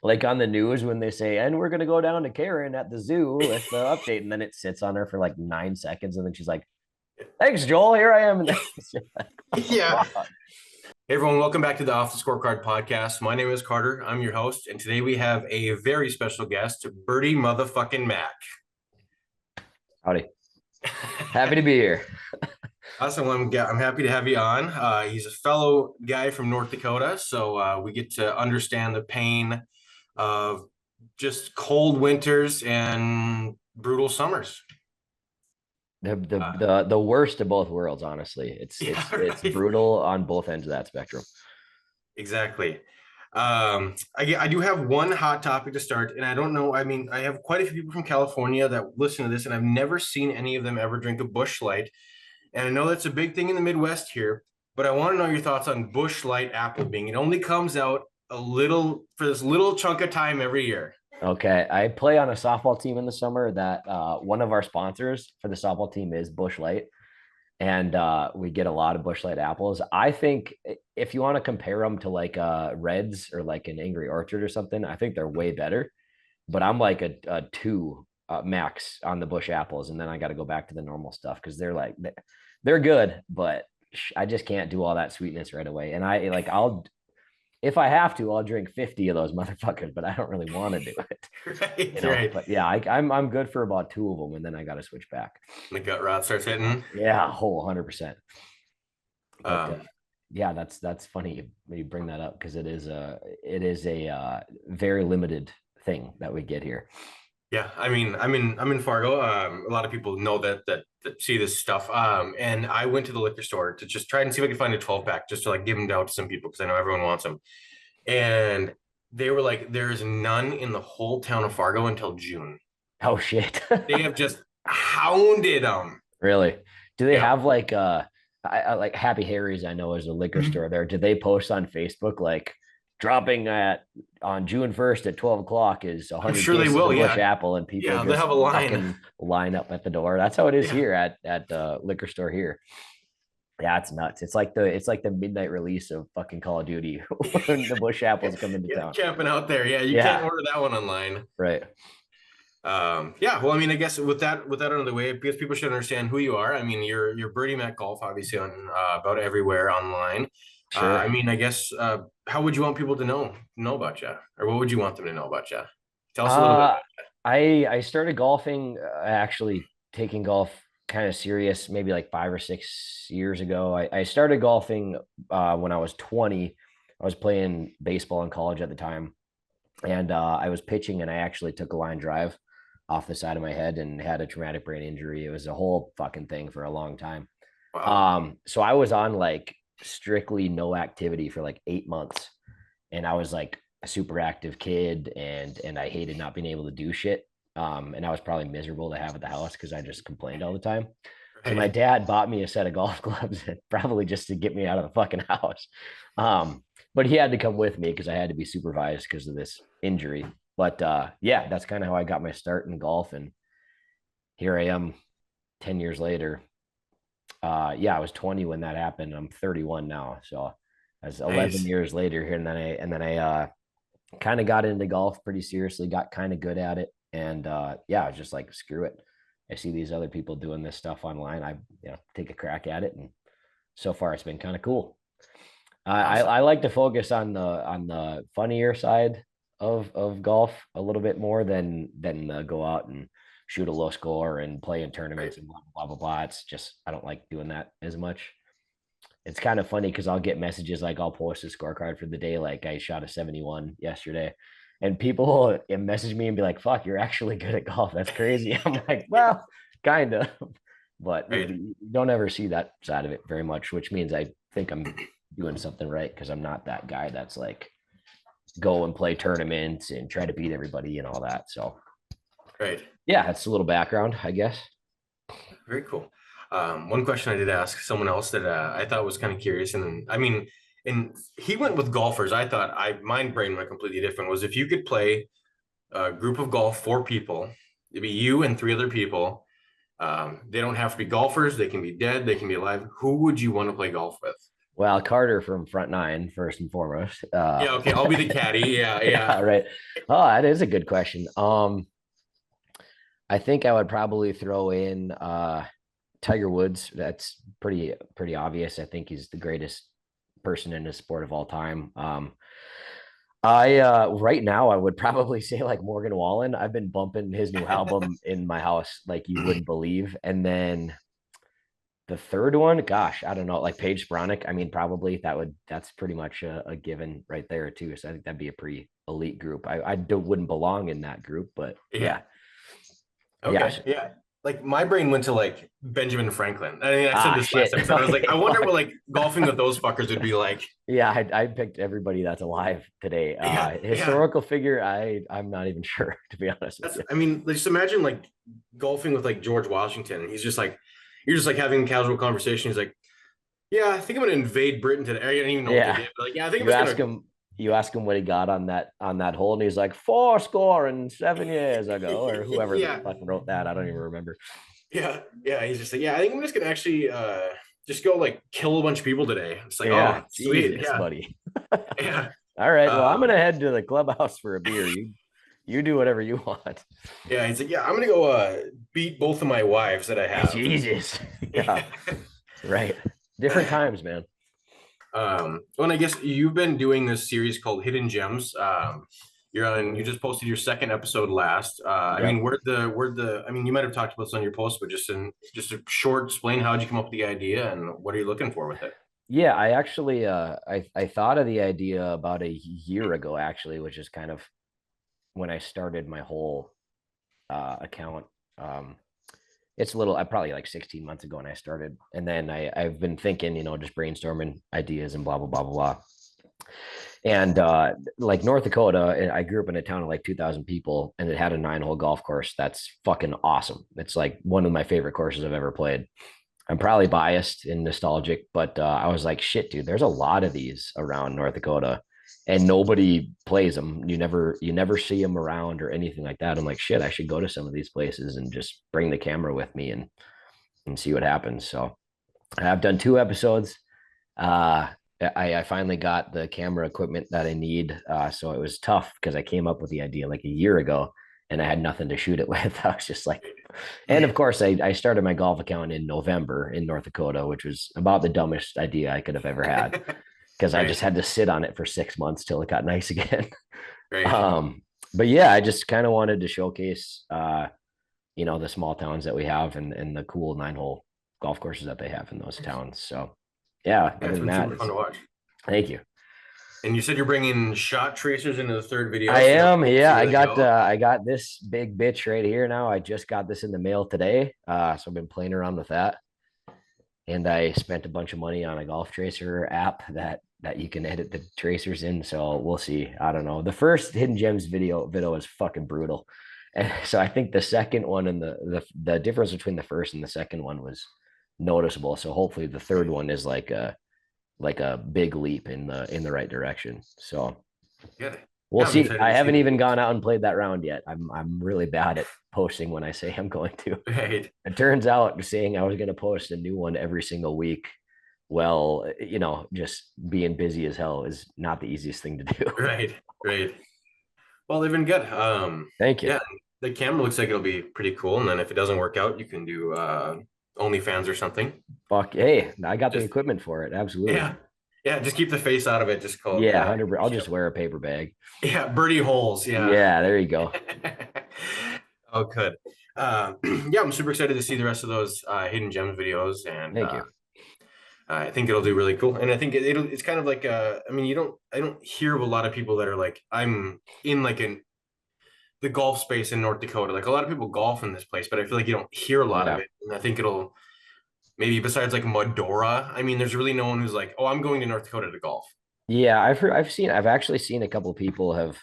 like on the news when they say, and we're gonna go down to Karen at the zoo with the update, and then it sits on her for like 9 seconds, and then she's like, "Thanks, Joel. Here I am." And then like, Yeah. fuck? Hey everyone, welcome back to the Off the Scorecard podcast. My name is Carter. I'm your host, and today we have a very special guest, Birdie motherfucking Mac. Howdy. Happy to be here. Awesome. I'm happy to have you on. He's a fellow guy from North Dakota, so we get to understand the pain of just cold winters and brutal summers. The worst of both worlds, honestly. It's Right. brutal on both ends of that spectrum. Exactly. I do have one hot topic to start, and I don't know. I mean, I have quite a few people from California that listen to this, and I've never seen any of them ever drink a Busch Light. And I know that's a big thing in the Midwest here, but I want to know your thoughts on Busch Light apple being. It only comes out a little for this little chunk of time every year. Okay, I play on a softball team in the summer that one of our sponsors for the softball team is Busch Light, and we get a lot of Busch Light apples. I think if you want to compare them to like Reds or like an Angry Orchard or something, I think they're way better. But I'm like a two max on the Busch apples, and then I got to go back to the normal stuff because they're good, but I just can't do all that sweetness right away. And I like I'll if I have to, I'll drink 50 of those motherfuckers, but I don't really want to do it. Right, right. But yeah, I'm good for about two of them, and then I got to switch back. The gut rot starts hitting. Yeah, whole 100%. But Um, yeah, that's funny you bring that up because it is a very limited thing that we get here. yeah, I mean, I'm in Fargo. A lot of people know that see this stuff. And I went to the liquor store to just try and see if I could find a 12 pack just to like give them out to some people because I know everyone wants them. And they were like, there is none in the whole town of Fargo until June. Oh shit. They have just hounded them. Really? Do they Yeah. have like I like Happy Harry's, I know is a liquor Mhm. store there. Did they post on Facebook like dropping at on June 1st at 12 o'clock is I'm 100 sure they cases will. of Bush Yeah. apple and people Yeah. They just have a line. fucking line up at the door. That's how it is Yeah. here at the liquor store here. Yeah, it's nuts. It's like the midnight release of fucking Call of Duty when the Bush apples come into Yeah. town. Camping out there. Yeah. You can't Yeah, order that one online. right. Yeah, well, I mean, I guess with that out of the way, because people should understand who you are. I mean, you're Birdie Mac Golf, obviously on about everywhere online. Sure. I mean, I guess how would you want people to know about you, or what would you want them to know about you? Tell us a little bit Uh, about I started golfing, actually taking golf kind of serious maybe like 5 or 6 years ago. I started golfing when I was 20. I was playing baseball in college at the time, and I was pitching, and I actually took a line drive off the side of my head and had a traumatic brain injury. It was a whole fucking thing for a long time. you. Wow. So I was on like strictly no activity for like 8 months, and I was like a super active kid, and I hated not being able to do shit. And I was probably miserable to have at the house because I just complained all the time. So my Right. dad bought me a set of golf gloves, probably just to get me out of the fucking house. But he had to come with me because I had to be supervised because of this injury. But yeah, that's kind of how I got my start in golf, and here I am 10 years later. Yeah, I was 20 when that happened. I'm 31 now, so that's 11 Nice. years later here, and then I kind of got into golf pretty seriously, got kind of good at it, and yeah, I was just like, screw it. I see these other people doing this stuff online. I take a crack at it, and so far it's been kind of cool. Awesome. I like to focus on the funnier side of golf a little bit more than go out and shoot a low score and play in Right. tournaments and blah blah blah blah. It's just I don't like doing that as much. It's kind of funny because I'll get messages like I'll post a scorecard for the day, like I shot a 71 yesterday, and people will message me and be like, "Fuck, you're actually good at golf. That's crazy." I'm like, "Well, kind of," but Right. you don't ever see that side of it very much, which means I think I'm doing something right because I'm not that guy that's like go and play tournaments and try to beat everybody and all that. So Right. yeah, that's a little background, I guess. Very cool. One question I did ask someone else that I thought was kind of curious, and then, I mean, and he went with golfers. I thought my brain went completely different. Was if you could play a group of golf, four people, it'd be you and three other people. They don't have to be golfers. They can be dead. They can be alive. Who would you want to play golf with? Well, Carter from Front Nine, first and foremost. Yeah, okay, I'll be the caddy. Yeah, Yeah, yeah. right. Oh, that is a good question. I think I would probably throw in Tiger Woods. That's pretty obvious. I think he's the greatest person in the sport of all time. I right now I would probably say like Morgan Wallen. I've been bumping his new album in my house like you wouldn't believe. And then the third one, gosh, I don't know, like Paige Bronick. I mean, probably that's pretty much a given right there too. So I think that'd be a pretty elite group. I wouldn't belong in that group, but Yeah. yeah, yeah. Okay. Yeah. Like my brain went to like Benjamin Franklin. I mean, I said Ah, this last shit. episode. I was like, Okay, I wonder fuck. what like golfing with those fuckers would be like. Yeah, I picked everybody that's alive today. Yeah. Yeah. Historical figure, I'm not even sure to be honest with That's, you. I mean, just imagine like golfing with like George Washington, and he's just like, you're just like having a casual conversation. He's like, yeah, I think I'm gonna invade Britain today. I don't even know what they Yeah, did, but like, yeah, I think I'm you just ask gonna. him, you ask him what he got on that hole, and he's like 4 score and 7 years ago, or whoever the Yeah, fucking wrote that. I don't even remember. yeah, yeah. He's just like, yeah, I think I'm just gonna actually just go like kill a bunch of people today. It's like, oh, Yeah, sweet, Jesus, yeah, buddy. yeah. All right, well, I'm gonna Um, head to the clubhouse for a beer. You do whatever you want. yeah, he's like, yeah, I'm gonna go beat both of my wives that I have. Jesus, yeah, right. Different times, man. Well, and I guess you've been doing this series called Hidden Gems. You just posted your second episode last. I mean, Yep. I mean, you might have talked about this on your post, but just a short explain how did you come up with the idea and what are you looking for with it? Yeah, I actually I thought of the idea about a year ago actually, which is kind of when I started my whole account. Um it's a little I probably like 16 months ago when I started. And then I've been thinking, just brainstorming ideas and blah blah blah blah blah. And like North Dakota, I grew up in a town of like 2,000 people, and it had a 9-hole golf course that's fucking awesome. It's like one of my favorite courses I've ever played. I'm probably biased and nostalgic, but I was like, shit, dude, there's a lot of these around North Dakota, and nobody plays them. You never see them around or anything like that. I'm like, shit, I should go to some of these places and just bring the camera with me and see what happens. So I've done 2 episodes. Uh, I finally got the camera equipment that I need. So it was tough because I came up with the idea like a year ago and I had nothing to shoot it with. I was just like, and of course, I started my golf account in November in North Dakota, which was about the dumbest idea I could have ever had because I Right, just had to sit on it for 6 months till it got nice again. right. um, but yeah, I just kind of wanted to showcase, the small towns that we have and the cool 9-hole golf courses that they have in those towns. So yeah, Yeah, other it's than been that, super fun it's to watch. thank you. And you said you're bringing shot tracers into the third video, I so now am. we can Yeah, see where they go. I got this big bitch right here now. I just got this in the mail today. So I've been playing around with that. And I spent a bunch of money on a golf tracer app that you can edit the tracers in. So we'll see. I don't know. The first Hidden Gems video is fucking brutal. And so I think the second one and the difference between the first and the second one was noticeable. So hopefully the third one is like a big leap in the right direction. So Yeah, we'll yeah, I'm see. excited I to see haven't the even videos. gone out and played that round yet. I'm really bad at posting when I say I'm going to. Right. It turns out saying I was going to post a new one every single week, well, just being busy as hell is not the easiest thing to do. Right, right. Well, they've been good. Thank you. Yeah, the camera looks like it'll be pretty cool. And then if it doesn't work out, you can do OnlyFans or something. Fuck. Hey, I got the Just equipment for it. Absolutely. yeah, yeah. Just keep the face out of it. Just call it. Yeah, 100. I'll just wear a paper bag. Yeah, birdie holes. Yeah. Yeah, there you go. Oh, good. Yeah, I'm super excited to see the rest of those hidden gems videos, and Thank you. I think it'll do really cool. And I think it's kind of like I mean, I don't hear of a lot of people that are like, I'm in like the golf space in North Dakota. Like a lot of people golf in this place, but I feel like you don't hear a lot of Yeah. it. And I think it'll maybe besides like Medora, I mean, there's really no one who's like, oh, I'm going to North Dakota to golf. Yeah, I've actually seen a couple people have,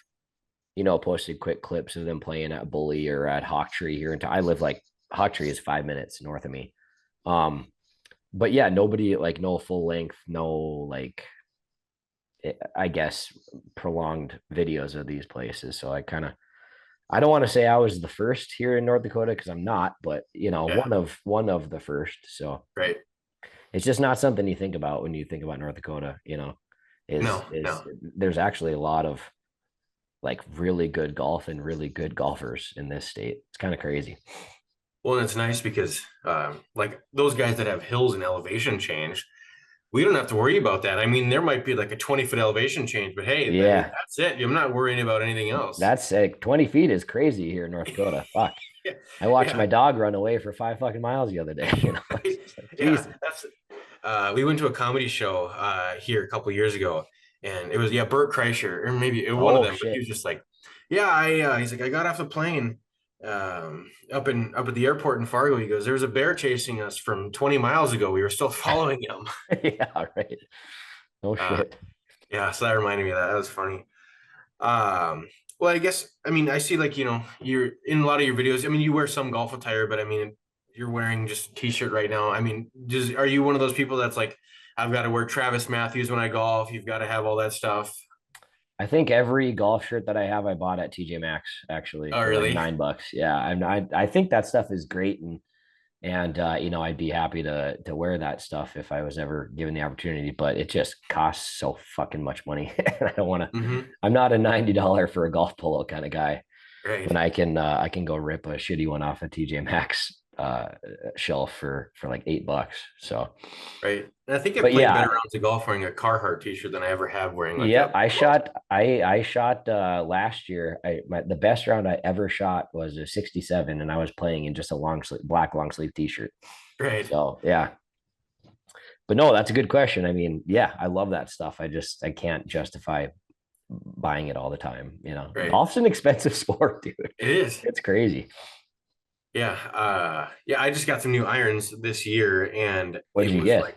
posted quick clips of them playing at Bully or at Hawk Tree here. I live like Hawk Tree is 5 minutes north of me. Um, but yeah, nobody like no full length, no like I guess prolonged videos of these places. So I don't want to say I was the first here in North Dakota because I'm not, but Yeah, one of the first. So right. it's just not something you think about when you think about North Dakota, is No, is no. there's actually a lot of like really good golf and really good golfers in this state. It's kind of crazy. Well, and it's nice because like those guys that have hills and elevation change, we don't have to worry about that. I mean, there might be like a 20-foot elevation change, but hey, Yeah, that's it. I'm not worrying about anything else. that's like 20 feet is crazy here in North Dakota. Fuck. Yeah, I watched yeah, my dog run away for 5 fucking miles the other day. It's right. just like, Yeah. Jesus. That's we went to a comedy show here a couple years ago, and it was Bert Kreischer or maybe one of Oh them, but he shit. was just like, yeah, he's like, I got off the plane up at the airport in Fargo. He goes, there was a bear chasing us from 20 miles ago. We were still following him. Yeah, right. No Uh, shit. yeah, so that reminded me of that. That was funny. Well, I guess I mean I see like you're in a lot of your videos. I mean, you wear some golf attire, but I mean you're wearing just a t-shirt right now. I mean, are you one of those people that's like, I've got to wear Travis Matthews when I golf? You've got to have all that stuff. I think every golf shirt that I have, I bought at TJ Maxx actually Oh, for like really? $9. Yeah, I think that stuff is great, and I'd be happy to wear that stuff if I was ever given the opportunity, but it just costs so fucking much money. And I don't want to. Mm-hmm. I'm not a $90 for a golf polo kind of guy Right. when I can go rip a shitty one off a TJ Maxx shelf for like $8. So, Right. And I think I but played better yeah, rounds of golf wearing a Carhartt t-shirt than I ever have wearing like yeah, a I shot last year. The best round I ever shot was a 67, and I was playing in just a black long sleeve t-shirt. right. So yeah. But no, that's a good question. I mean, yeah, I love that stuff. I can't justify buying it all the time. Right. Golf's an expensive sport, dude. It is. It's crazy. Yeah. Yeah, I just got some new irons this year and What it did you was get? like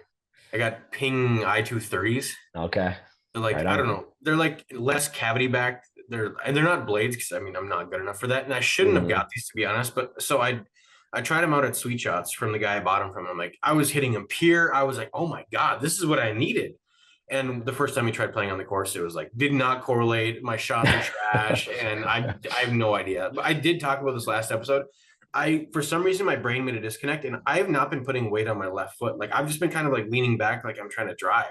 I got Ping I230s. Okay. They're like, Right I don't on. know. They're like less cavity back. They're not blades because I mean I'm not good enough for that. And I shouldn't have Hmm. got these to be honest. But so I tried them out at Sweet Shots from the guy I bought them from. I'm like, I was hitting them pure. I was like, oh my God, this is what I needed. And the first time he tried playing on the course, it was like did not correlate. My shots are trash, and I have no idea. But I did talk about this last episode. I for some reason my brain made a disconnect, and I have not been putting weight on my left foot. Like I've just been kind of like leaning back, like I'm trying to drive.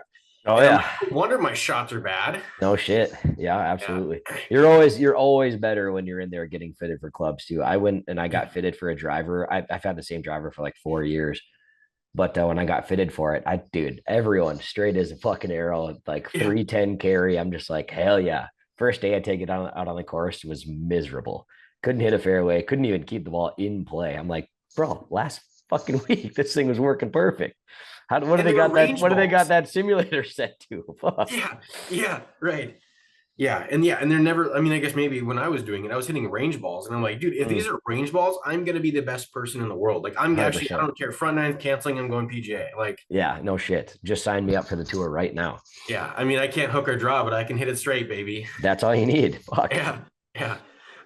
Oh And I'm like, yeah. no wonder my shots are bad. No shit. Yeah, Yeah. absolutely. You're always better when you're in there getting fitted for clubs too. I went and I got fitted for a driver. I've had the same driver for like 4 years. But when I got fitted for it, dude, everyone straight as a fucking arrow, like Yeah. 310 carry. I'm just like, hell yeah. First day I take it out on the course was miserable. Couldn't hit a fairway, couldn't even keep the ball in play. I'm like, bro, last fucking week, this thing was working perfect. What do And they they were got that? range What do they got balls. that simulator set to? Fuck. Yeah. Yeah. Right. Yeah. And they're never, I mean, I guess maybe when I was doing it, I was hitting range balls. And I'm like, dude, if these Mm, are range balls, I'm going to be the best person in the world. Like, I'm actually, I 100%. don't care. Front nine canceling, I'm going PGA. Like, Yeah, no shit. Just sign me up for the tour right now. yeah. I mean, I can't hook or draw, but I can hit it straight, baby. That's all you need. Fuck. Yeah. Yeah.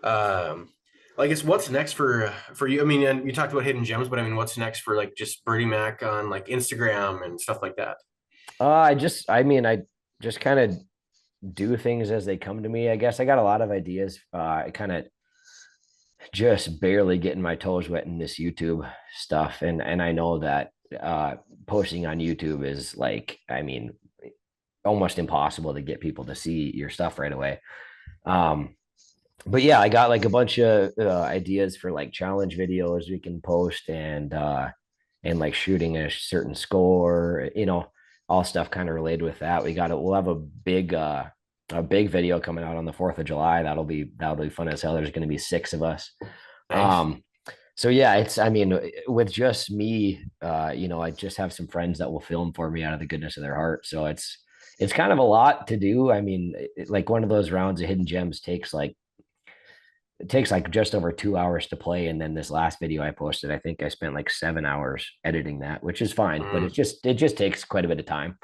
Um, well, I guess what's next for you? I mean, and you talked about hidden gems, but I mean, what's next for like just Birdie Mac on like Instagram and stuff like that? I just kind of do things as they come to me. I guess I got a lot of ideas. I kind of just barely getting my toes wet in this YouTube stuff, and I know that posting on YouTube is like, I mean, almost impossible to get people to see your stuff right away. Um, but yeah, I got like a bunch of ideas for like challenge videos we can post, and like shooting a certain score, all stuff kind of related with that. We'll have a big video coming out on the 4th of July. That'll be fun as hell. There's going to be 6 of us. Nice. Um, so yeah, I mean, with just me, I just have some friends that will film for me out of the goodness of their heart. So it's kind of a lot to do. I mean, like one of those rounds of hidden gems takes like just over 2 hours to play. And then this last video I posted, I think I spent like 7 hours editing that, which is fine, but Mm, it just takes quite a bit of time.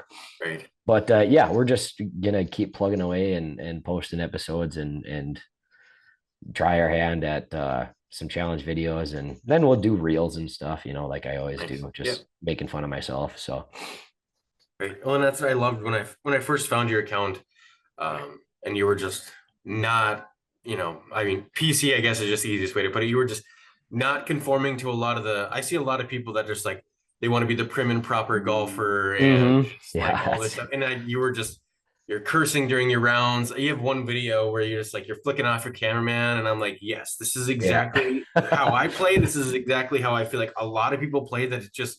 right. But yeah, we're just gonna keep plugging away and posting episodes and try our hand at some challenge videos, and then we'll do reels and stuff, like I always Nice. do, Yeah. just making fun of myself. So Right. Well, and that's what I loved when I first found your account, and you were just not, I mean, PC, I guess is just the easiest way to put it. You were just not conforming to a lot of I see a lot of people that just like they want to be the prim and proper golfer and hmm just, like yeah, all this stuff. And you were just you're cursing during your rounds. You have one video where you're just like you're flicking off your cameraman, and I'm like, yes, this is Yeah. exactly how I play. This is exactly how I feel like a lot of people play. That it's just,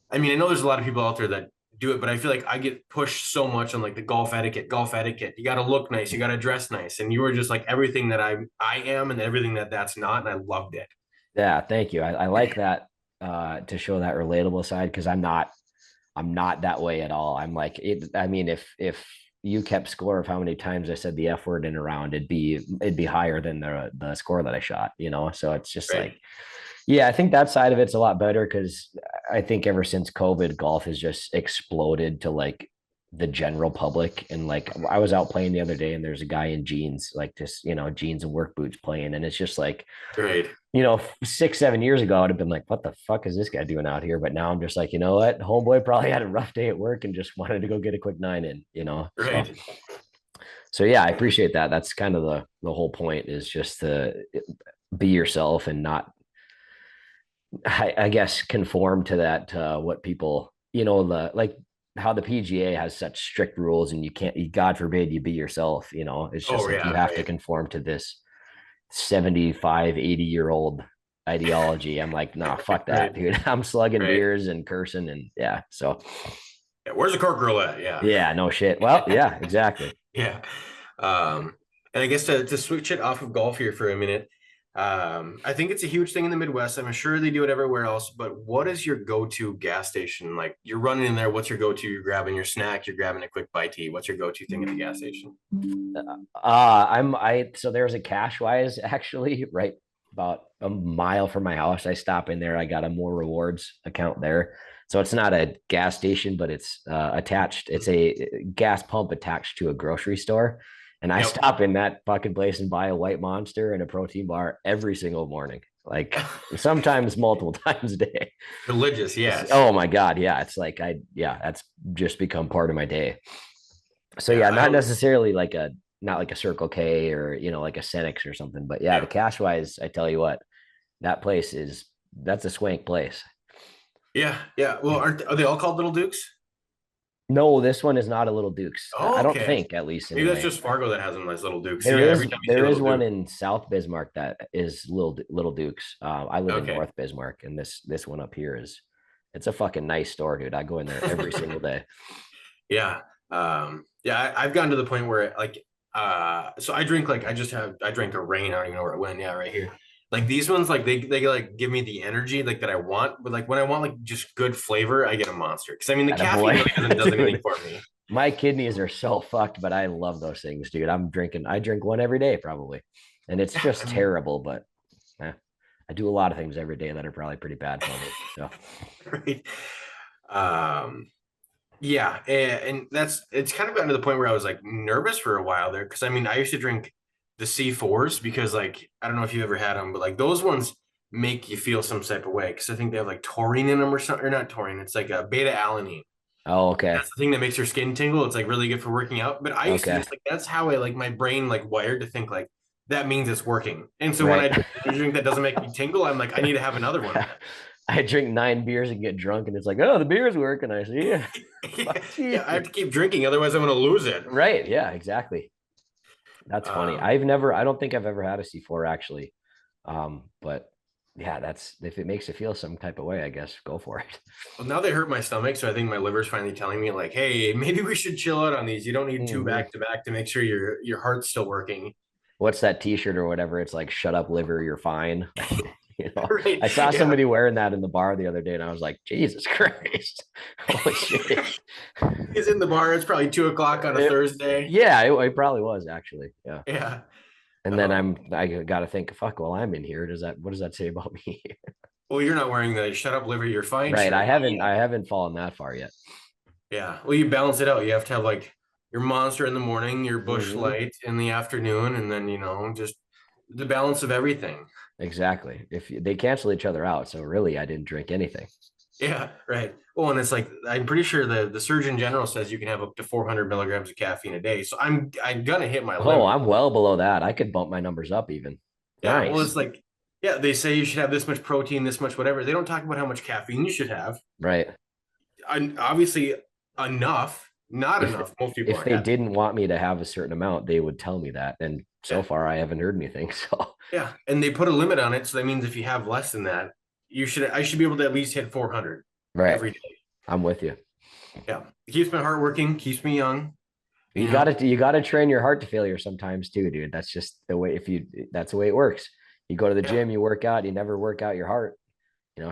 I mean, I know there's a lot of people out there that do it, but I feel like I get pushed so much on like the golf etiquette. Golf etiquette. You got to look nice. You got to dress nice, and you were just like everything that I am, and everything that's not, and I loved it. Yeah, thank you. I like that to show that relatable side because I'm not that way at all. I'm like it. I mean, if you kept score of how many times I said the F word in a round, it'd be higher than the score that I shot, you know? So it's just Right. like, yeah, I think that side of it's a lot better because I think ever since COVID, golf has just exploded to like the general public. And like I was out playing the other day and there's a guy in jeans, like just, jeans and work boots playing. And it's just like, Right. 6, 7 years ago, I'd have been like, what the fuck is this guy doing out here? But now I'm just like, you know what? Homeboy probably had a rough day at work and just wanted to go get a quick nine in. So, Right. so yeah, I appreciate that. That's kind of the whole point is just to be yourself and not, I guess, conform to that, what people, like how the PGA has such strict rules and you can't, God forbid you be yourself, it's just Oh like you yeah. have to Right. conform to this 75, 80-year-old ideology. I'm like, nah, fuck that, Right. dude. I'm slugging Right. beers and cursing and yeah. So Yeah, where's the cork girl at? Yeah. yeah, no shit. Well, yeah, exactly. Yeah. Um, and I guess to switch it off of golf here for a minute, I think it's a huge thing in the Midwest. I'm sure they do it everywhere else, but what is your go-to gas station? Like you're running in there, what's your go-to? You're grabbing your snack, you're grabbing a quick bite to eat. What's your go-to thing at the gas station? So there's a Cashwise actually right about a mile from my house. I stop in there. I got a more rewards account there. So it's not a gas station, but it's attached. It's a gas pump attached to a grocery store. And I Yep. stop in that fucking place and buy a white monster and a protein bar every single morning. Like sometimes multiple times a day. Religious, yes. Oh my God. Yeah. It's like yeah, that's just become part of my day. So Yeah, yeah, I not don't. necessarily like a not like a Circle K or like a Cenex or something, but yeah, the Yeah. Cashwise, I tell you what, that place that's a swank place. Yeah, yeah. Well, are they all called Little Dukes? No, this one is not a Little Dukes. I Oh, don't okay. think, at least Maybe that's anyway. just Fargo that has them as Little Dukes. There Yeah, every is time you see there is Little one Duke. in South Bismarck that is Little Dukes. I live in Okay. North Bismarck, and this one up here it's a fucking nice store, dude. I go in there every single day. Yeah. Yeah, I've gotten to the point where like so I drink like I drank a rain, I don't even know where it went. Yeah, right here. Like these ones, like they like give me the energy like that I want, but like when I want like just good flavor, I get a monster. Because I mean the That a caffeine boy, really does anything dude. for me. My kidneys are so fucked, but I love those things, dude. I drink one every day probably. And it's Yeah, I just mean, terrible, but eh, I do a lot of things every day that are probably pretty bad for me. So right. Um yeah, and that's it's kind of gotten to the point where I was like nervous for a while there because I mean I used to drink the C4s because like I don't know if you ever had them, but like those ones make you feel some type of way because I think they have like taurine in them or something, or not taurine. It's like a beta alanine. oh, okay. That's the thing that makes your skin tingle. It's like really good for working out. But I used to Okay. just like that's how I like my brain like wired to think like that means it's working. And so when Right. I drink a drink that doesn't make me tingle, I'm like I need to have another one of I drink 9 beers and get drunk and it's like, oh, the beer's working. I see. Yeah. that. Fuck Yeah, you. I have to keep drinking, otherwise I'm gonna lose it. Right. Yeah, exactly. That's funny. Um, I don't think I've ever had a C4 actually. But yeah, that's if it makes you feel some type of way, I guess go for it. Well, now they hurt my stomach, so I think my liver's finally telling me like, "Hey, maybe we should chill out on these. You don't need two Mhm. back to back to make sure your heart's still working." What's that t-shirt or whatever? It's like shut up liver, you're fine. Right? I saw Yeah. somebody wearing that in the bar the other day and I was like, Jesus Christ. Holy shit. He's in the bar. It's probably 2 o'clock on a It- Thursday. yeah, it probably was actually. Yeah. Yeah. And then Um, I gotta think, fuck, well, I'm in here. What does that say about me? well, you're not wearing the "shut up, liver, you're fine" Right. shirt. I haven't fallen that far yet. Yeah. Well, you balance it out. You have to have like your monster in the morning, your bush Hmm. light in the afternoon, and then just the balance of everything. Exactly. They cancel each other out. So really I didn't drink anything. Yeah, right. Well, and it's like I'm pretty sure the Surgeon General says you can have up to 400 milligrams of caffeine a day. So I'm gonna hit my Oh, limit. I'm well below that. I could bump my numbers up even. Yeah. Well, Nice. it's like yeah, they say you should have this much protein, this much whatever. They don't talk about how much caffeine you should have. Right. And obviously enough. not If enough. Most people if are. they Yeah. didn't want me to have a certain amount, they would tell me that. And so Yeah. far, I haven't heard anything. So Yeah. And they put a limit on it. So that means if you have less than that, I should be able to at least hit 400 right, every day. I'm with you. Yeah. It keeps my heart working, keeps me young, You you know? gotta train your heart to failure sometimes too, dude. That's just the way. That's the way it works. You go to the Yeah. gym, you work out, you never work out your heart.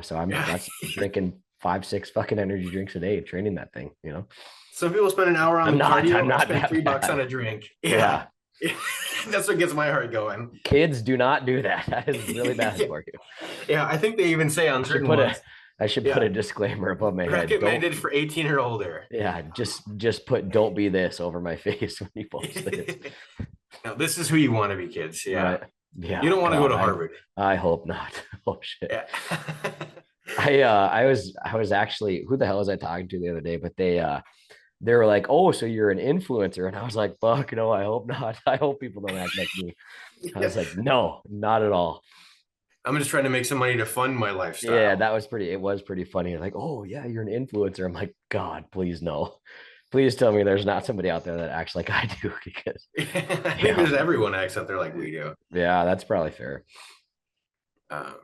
So Yeah. that's drinking 5, 6 fucking energy drinks a day, training that thing. Some people spend an hour on I'm cardio. I not spend that $3 on bad. a drink. Yeah. Yeah. That's what gets my heart going. Kids do not do that. That is really bad Yeah. for you. Yeah. I think they even say on I should certain put a ones, I should put yeah, a disclaimer above my head. Don't recommended for 18 or older. yeah, just put don't be this over my face when you post this. Now, this is who you want to be, kids. Yeah. Right. You Yeah, don't want to go God, to Harvard. I hope not. Oh shit. Yeah. I was actually, who the hell was I talking to the other day? But they were like, "Oh, so you're an influencer?" And I was like, "Fuck no, I hope not. I hope people don't act like me." I Yeah. was like, "No, not at all." I'm just trying to make some money to fund my Yeah, lifestyle. it was pretty funny. Like, "Oh yeah, you're an influencer." I'm like, "God, please no. Please tell me there's not somebody out there that acts like I do." Because I think yeah, there's everyone acts out there like we do. yeah, that's probably fair. Um,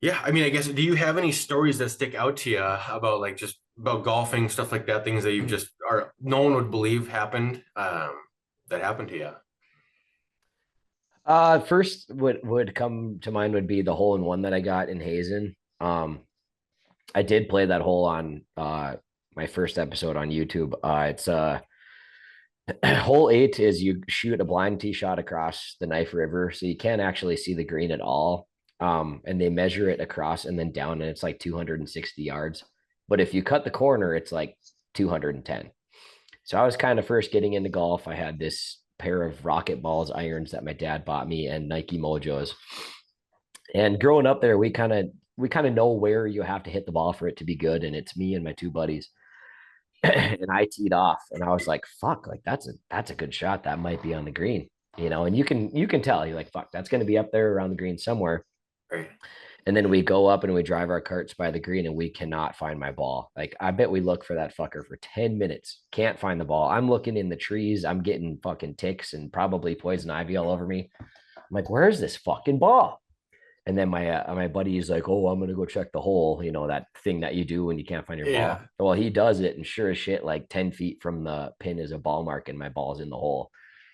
yeah, I mean, I guess, do you have any stories that stick out to you about like just about golfing, stuff like that, things that you just are no one would believe happened that happened to you? First would come to mind would be the hole in one that I got in Hazen. I did play that hole on my first episode on YouTube. It's hole 8 is you shoot a blind tee shot across the Knife River, so you can't actually see the green at all. And they measure it across and then down, and it's like 260 yards. But if you cut the corner, it's like 210. So I was kind of first getting into golf. I had this pair of Rocket Balls irons that my dad bought me and Nike Mojos. And growing up there, we kind of know where you have to hit the ball for it to be good. And it's me and my two buddies. And I teed off and I was like, fuck, like that's a good shot. That might be on the green, and you can tell you're like, fuck, that's gonna be up there around the green somewhere. Right. And then we go up and we drive our carts by the green and we cannot find my ball. Like I bet we look for that fucker for 10 minutes. Can't find the ball. I'm looking in the trees. I'm getting fucking ticks and probably poison ivy all over me. I'm like, where's this fucking ball? And then my buddy is like, "Oh, I'm gonna go check the hole." That thing that you do when you can't find your ball. Yeah. Well, he does it, and sure as shit, like 10 feet from the pin is a ball mark, and my ball's in the hole.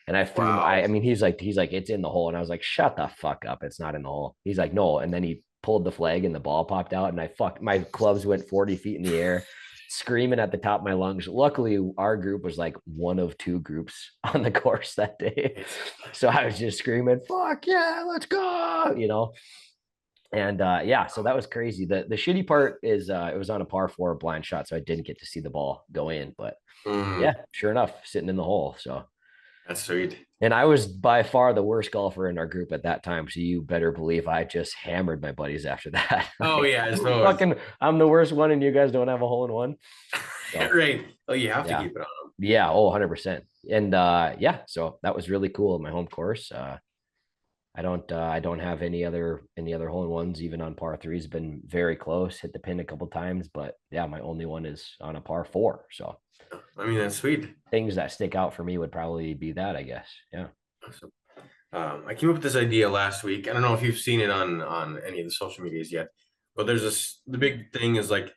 And I threw. I Wow. mean, he's like, it's in the hole, and I was like, "Shut the fuck up! It's not in the hole." He's like, "No," and then he pulled the flag, and the ball popped out, and my clubs went 40 feet in the air, screaming at the top of my lungs. Luckily, our group was like one of two groups on the course that day, so I was just screaming, "Fuck yeah, let's go!" And yeah, so that was crazy. The shitty part is it was on a par 4 blind shot, so I didn't get to see the ball go in. But yeah, Mm, sure enough, sitting in the hole. So, that's sweet. and I was by far the worst golfer in our group at that time. So you better believe I just hammered my buddies after that. Oh Like, yeah, so I'm the worst one, and you guys don't have a hole in one. So right. Oh, you have to yeah, keep it on. yeah, oh, 100%. And yeah, so that was really cool. My home course. I don't have any other hole in ones, even on par 3s. Been very close, hit the pin a couple times, but yeah, my only one is on a par 4. So I mean, that's sweet. things that stick out for me would probably be that, I guess. Yeah. So, I came up with this idea last week. I don't know if you've seen it on any of the social medias yet, but there's this. The big thing is like,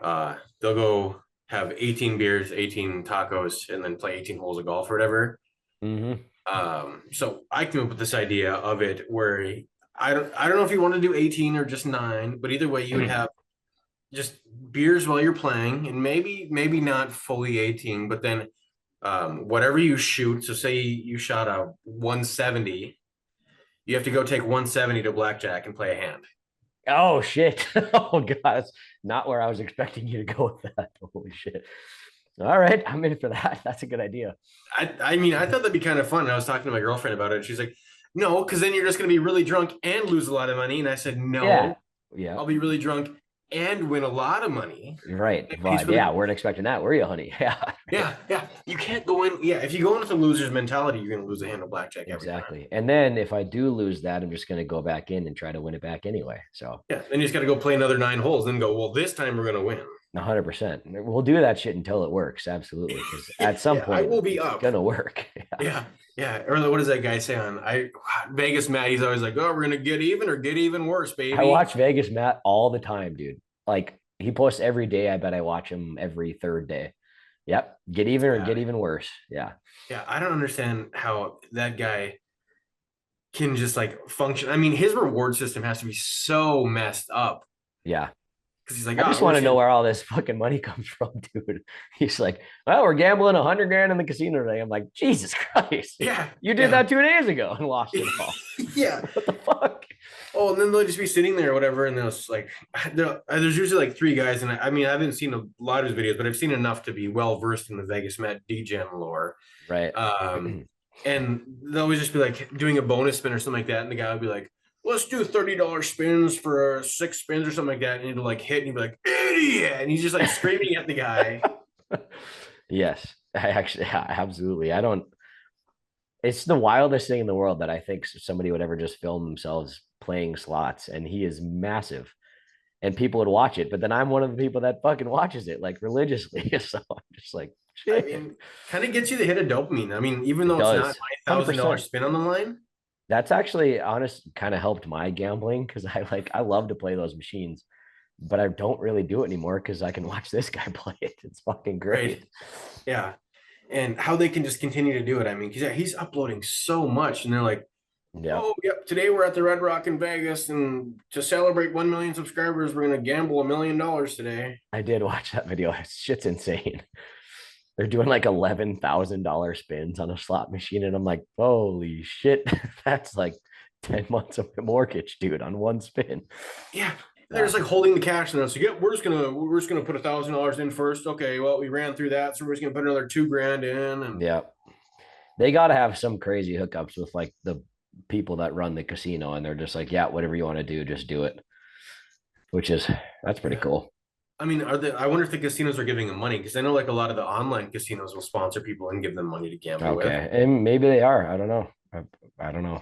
they'll go have 18 beers, 18 tacos, and then play 18 holes of golf or whatever. Mm-hmm. So I came up with this idea of it where I don't know if you want to do 18 or just 9, but either way you would have just beers while you're playing, and maybe not fully 18, but then whatever you shoot. So say you shot a 170, you have to go take 170 to blackjack and play a hand. Oh shit. Oh god, that's not where I was expecting you to go with that. Holy shit. All right, I'm in for that. That's a good idea. I mean, I thought that'd be kind of fun. I was talking to my girlfriend about it. She's like, no, because then you're just going to be really drunk and lose a lot of money. And I said, Yeah. no, Yeah. I'll be really drunk and win a lot of money. You're right. He's But really, yeah, weren't expecting that, were you, honey? Yeah. yeah. You can't go in. Yeah, if you go in with a loser's mentality, you're going to lose a hand of blackjack every time. Exactly. And then if I do lose that, I'm just going to go back in and try to win it back anyway. So Yeah, then you just got to go play another 9 holes, then go, well, this time we're going to win. 100%. We'll do that shit until it works. Absolutely. Because at some Yeah, I point will be it's up. gonna work. Yeah. Yeah, yeah. Or what does that guy say on Vegas Matt? He's always like, "Oh, we're gonna get even or get even worse, I baby." watch Vegas Matt all the time, dude. Like he posts every day. I bet I watch him every third day. Yep. Get even or Yeah, get even worse. Yeah. yeah. I don't understand how that guy can just like function. I mean, his reward system has to be so messed up Yeah. because he's like, I just "Oh, we're want to just know gonna." where all this fucking money comes from, dude. He's like, well, we're gambling 100 grand in the casino today. I'm like, Jesus Christ. Yeah, You did yeah, that 2 days ago and lost it all. yeah. What the fuck? Oh, and then they'll just be sitting there or whatever, and there's like, there's usually like three guys, and I mean, I haven't seen a lot of his videos, but I've seen enough to be well versed in the Vegas Met DGen lore. Right. Um, and they'll always just be like doing a bonus spin or something like that, and the guy would be like, "Let's do $30 spins for 6 spins or something like that," and he'd like hit, and he'd be like, "Idiot!" and he's just like screaming at the guy. Yes. I actually, yeah, absolutely. I don't, it's the wildest thing in the world that I think somebody would ever just film themselves playing slots. And he is massive and people would watch it. But then I'm one of the people that fucking watches it like religiously. So I'm just like, I shit. mean, kind of gets you the hit of dopamine. I mean, even It though it's not does. my $1,000 100%. spin on the line. That's actually honest kind of helped my gambling because I love to play those machines, but I don't really do it anymore because I can watch this guy play it. It's fucking Right. great. Yeah. And how they can just continue to do it. I mean, because he's uploading so much, and they're like, Yeah. "Oh, yep, today we're at the Red Rock in Vegas, and to celebrate 1 million subscribers, we're gonna gamble $1 million today." I did watch that video. Shit's insane. They're doing like $11,000 spins on a slot machine. And I'm like, holy shit. That's like 10 months of mortgage, dude, on one spin. Yeah, they're Yeah. just like holding the cash, and they're like, "Yeah, we're just gonna put $1,000 in first. Okay, well, we ran through that, so we're just gonna put another 2 grand in." And Yeah. They got to have some crazy hookups with like the people that run the casino. And they're just like, yeah, whatever you want to do, just do it, which is, that's pretty yeah, cool. I mean, I wonder if the casinos are giving them money, because I know like a lot of the online casinos will sponsor people and give them money to gamble with. Okay. And maybe they are. I don't know. I don't know.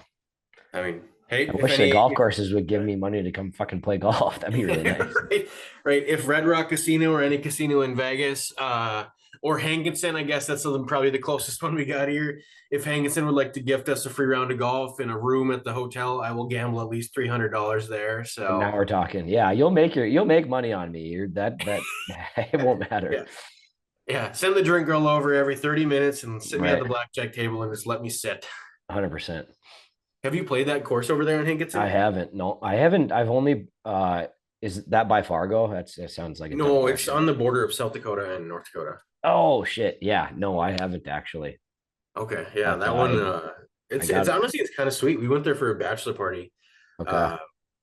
I mean, hey, I if wish the any, golf courses would give me money to come fucking play golf. That'd be really nice. right, right. If Red Rock Casino or any casino in Vegas, or Hankinson, I guess that's probably the closest one we got here. If Hankinson would like to gift us a free round of golf and a room at the hotel, I will gamble at least $300 there. And now So we're talking. Yeah, you'll make money on me. That it won't matter. yeah, yeah. Send the drink girl over every 30 minutes and sit me at the Right. blackjack table and just let me sit. 100%. Have you played that course over there in I Hankinson? haven't. No, I haven't. I've only is that by Fargo? That sounds like a dumb No, it's question. on the border of South Dakota and North Dakota. Oh shit. Yeah, no, I haven't actually. Okay, yeah, But that one. I It's got honestly it's kind of sweet. We went there for a bachelor party, okay. uh,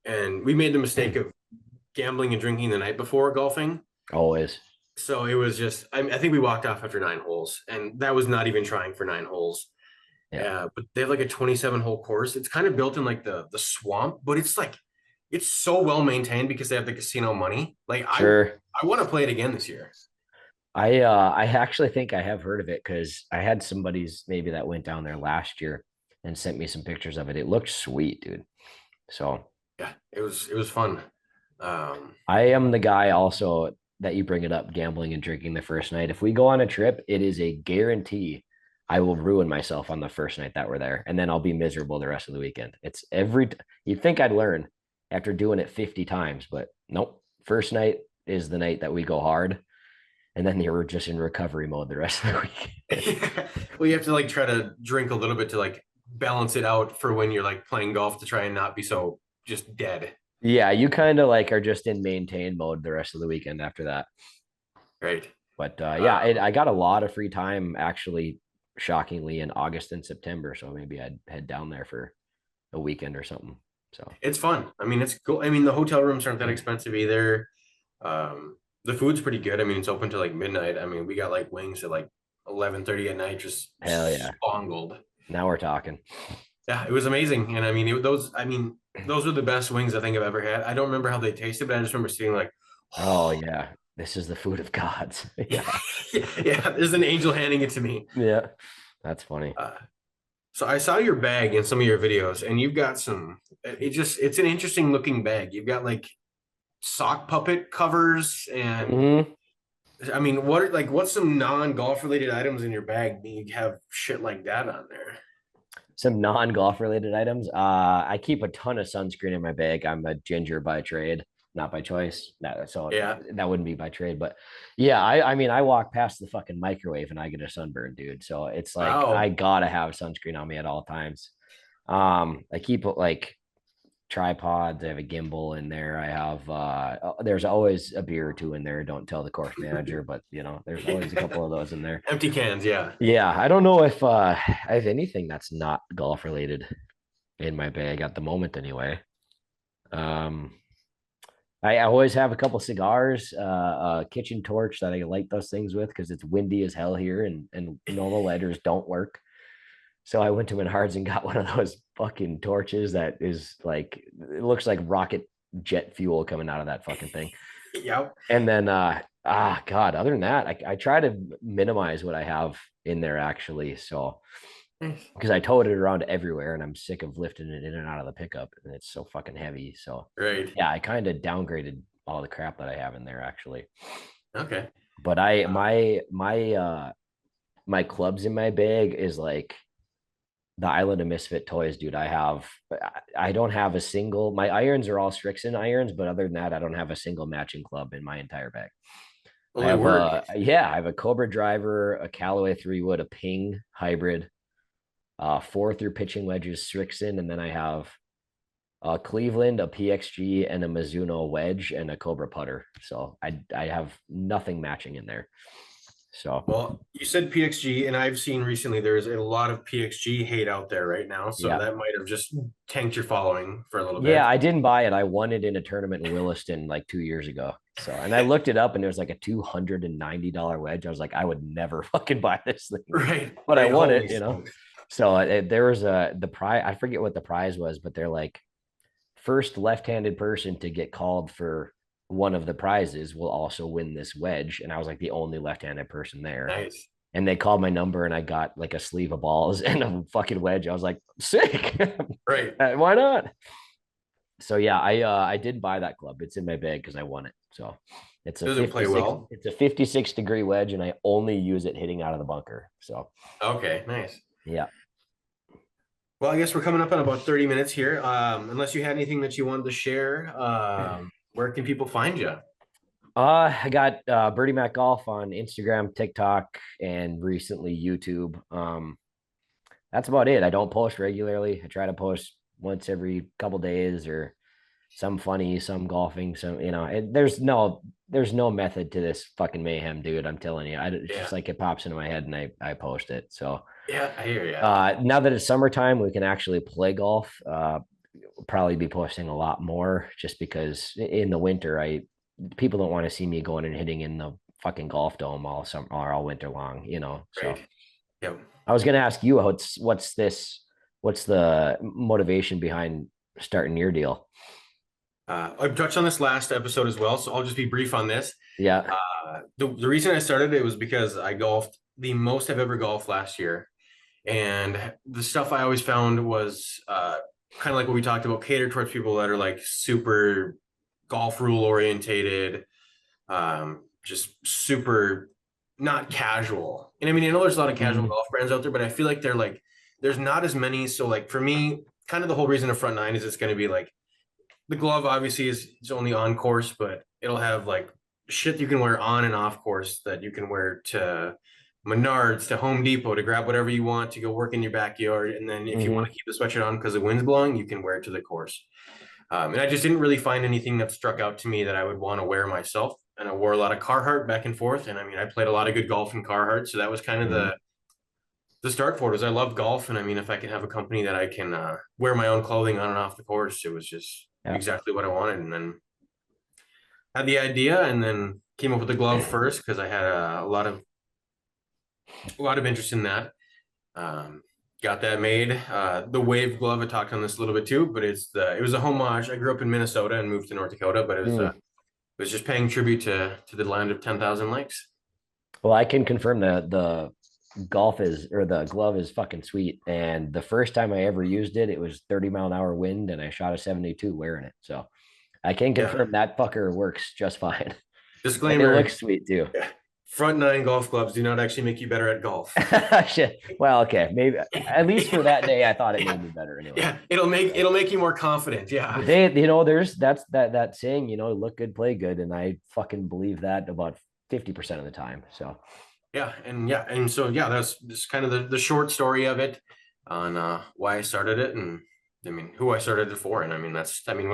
and we made the mistake of gambling and drinking the night before golfing. Always. So it was just, I think we walked off after 9 holes, and that was not even trying for 9 holes. Yeah. But they have like a 27-hole course. It's kind of built in like the swamp, but it's so well maintained because they have the casino money. Like Sure. I want to play it again this year. I actually think I have heard of it because I had somebody's maybe that went down there last year and sent me some pictures of it. It looked sweet, dude. So Yeah, it was fun. Um, I am the guy also that you bring it up, gambling and drinking the first night. If we go on a trip, it is a guarantee I will ruin myself on the first night that we're there, and then I'll be miserable the rest of the weekend. It's you'd think I'd learn after doing it 50 times, but nope. First night is the night that we go hard, and then you're just in recovery mode the rest of the week. well, you have to like try to drink a little bit to like balance it out for when you're like playing golf to try and not be so just dead. Yeah, you kind of like are just in maintain mode the rest of the weekend after that. Right. But yeah, Um, I got a lot of free time actually, shockingly, in August and September. So maybe I'd head down there for a weekend or something. So it's fun. I mean, it's cool. I mean, the hotel rooms aren't that expensive either. The food's pretty good. I mean, it's open till like midnight. I mean, we got like wings at like 11:30 at night, just hell yeah, spongled. now we're talking. Yeah, it was amazing. And I mean, those are the best wings I think I've ever had. I don't remember how they tasted, but I just remember seeing like, Oh yeah, this is the food of gods. yeah, Yeah, yeah, there's an angel handing it to me. yeah, that's funny. Uh, so I saw your bag in some of your videos, and you've got some. It's an interesting looking bag. You've got like sock puppet covers and Mhm. I mean, what's some non-golf related items in your bag that you have shit like that on there? Some non-golf related items. I keep a ton of sunscreen in my bag. I'm a ginger by trade, not by choice. So Yeah. that wouldn't be by trade, but yeah, I mean, I walk past the fucking microwave and I get a sunburn, dude. So it's like I Wow. gotta have sunscreen on me at all times. I keep like tripods. I have a gimbal in there. I have there's always a beer or two in there. Don't tell the course manager, but there's always a couple of those in there. Empty cans, yeah. Yeah, I don't know if I have anything that's not golf related in my bag at the moment anyway. Um I always have a couple cigars, a kitchen torch that I light those things with because it's windy as hell here and normal lighters don't work. So I went to Menards and got one of those fucking torches that is like it looks like rocket jet fuel coming out of that fucking thing. Yep. And then God, other than that, I try to minimize what I have in there actually. So because I towed it around everywhere and I'm sick of lifting it in and out of the pickup and it's so fucking heavy. So Right. yeah, I kind of downgraded all the crap that I have in there actually. Okay. But I my clubs in my bag is like the Island of Misfit toys, dude. I don't have a single my irons are all Strixon irons, but other than that, I don't have a single matching club in my entire bag. Well, they work. I have a Cobra driver, a Callaway 3 wood, a Ping hybrid, 4 through pitching wedges, Strixon, and then I have a Cleveland, a PXG, and a Mizuno wedge and a Cobra putter. So I have nothing matching in there. So Well, you said PXG, and I've seen recently there's a lot of PXG hate out there right now. So yeah. that might have just tanked your following for a little Yeah, bit. I didn't buy it. I won it in a tournament in Williston like 2 years ago. So, and I looked it up and there was like a $290 wedge. I was like, I would never fucking buy this thing, Right. but I Right. won Holy it. smokes. So there was the prize. I forget what the prize was, but they're like first left-handed person to get called for one of the prizes will also win this wedge. And I was like the only left-handed person there. Nice. And they called my number and I got like a sleeve of balls and a fucking wedge. I was like, sick. Right. Why not? So yeah, I did buy that club. It's in my bag because I won it. So Does it play well? it's a 56-degree wedge, and I only use it hitting out of the bunker. So Okay. Nice. yeah. Well, I guess we're coming up on about 30 minutes here. Unless you had anything that you wanted to share, where can people find you? I got Birdie Mac Golf on Instagram, TikTok, and recently YouTube. That's about it. I don't post regularly. I try to post once every couple days or some funny, some golfing, some there's no method to this fucking mayhem, dude. I'm telling you, it's Yeah. just like it pops into my head and I post it. So Yeah, I hear you. now that it's summertime, we can actually play golf. We'll probably be posting a lot more just because in the winter, I people don't want to see me going and hitting in the fucking golf dome all summer or all winter long. So Right. Yep. I was gonna ask you what's the motivation behind starting your deal? I've touched on this last episode as well, so I'll just be brief on this. Yeah. The reason I started it was because I golfed the most I've ever golfed last year. And the stuff I always found was kind of like what we talked about, catered towards people that are like super golf rule orientated, just super not casual. And I mean, I know there's a lot of casual Mhm. golf brands out there, but I feel like there's not as many. So like for me, kind of the whole reason of front nine is it's going to be like the glove obviously is it's only on course, but it'll have like shit you can wear on and off course that you can wear to Menards, to Home Depot, to grab whatever you want to go work in your backyard. And then if you want Mhm. to keep the sweatshirt on because the wind's blowing, you can wear it to the course. And I just didn't really find anything that struck out to me that I would want to wear myself. And I wore a lot of Carhartt back and forth. And I mean, I played a lot of good golf in Carhartt. So that was kind of Mhm. the start for it. Is I love golf. And I mean, if I can have a company that I can wear my own clothing on and off the course, it was just Yeah. exactly what I wanted. And then had the idea and then came up with the glove first because I had a lot of interest in that. Um, got that made. The wave glove, I talked on this a little bit too, but it was a homage. I grew up in Minnesota and moved to North Dakota, but it Mm. was just paying tribute to the land of 10,000 lakes. Well, I can confirm that the golf is or the glove is fucking sweet. And the first time I ever used it, it was 30-mile-an-hour wind, and I shot a 72 wearing it. So I can Yeah. confirm that fucker works just fine, and it Disclaimer. looks sweet too. Yeah. front nine golf clubs do not actually make you better at golf. Shit. Well, okay, maybe at least for that day, I thought it Yeah, made me better anyway. yeah, it'll make you more confident. Yeah, They, there's that saying, look good, play good, and I fucking believe that about 50% of the time. So and so that's just kind of the short story of it on why I started it, and I mean who I started it for, and when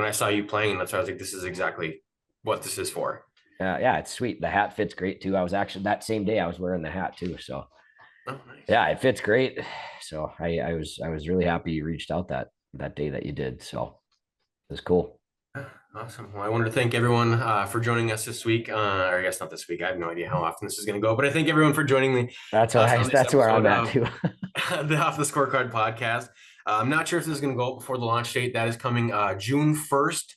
I saw you playing, that's why I was like, this is exactly what this is for. yeah, it's sweet. The hat fits great too. I was actually that same day I was wearing the hat too. So Oh, nice. yeah, it fits great. So I was really happy you reached out that day that you did. So it was cool. Awesome. Well, I wanted to thank everyone for joining us this week. Or I guess not this week. I have no idea how often this is going to go, but I thank everyone for joining me That's us where on this that's where I'm episode at of too. the Off the Scorecard podcast. I'm not sure if this is going to go up before the launch date. That is coming June 1st.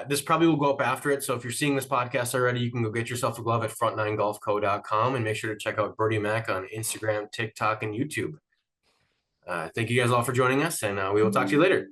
This probably will go up after it. So if you're seeing this podcast already, you can go get yourself a glove at front9golfco.com and make sure to check out Birdie Mac on Instagram, TikTok, and YouTube. Thank you guys all for joining us, and we will talk to you later.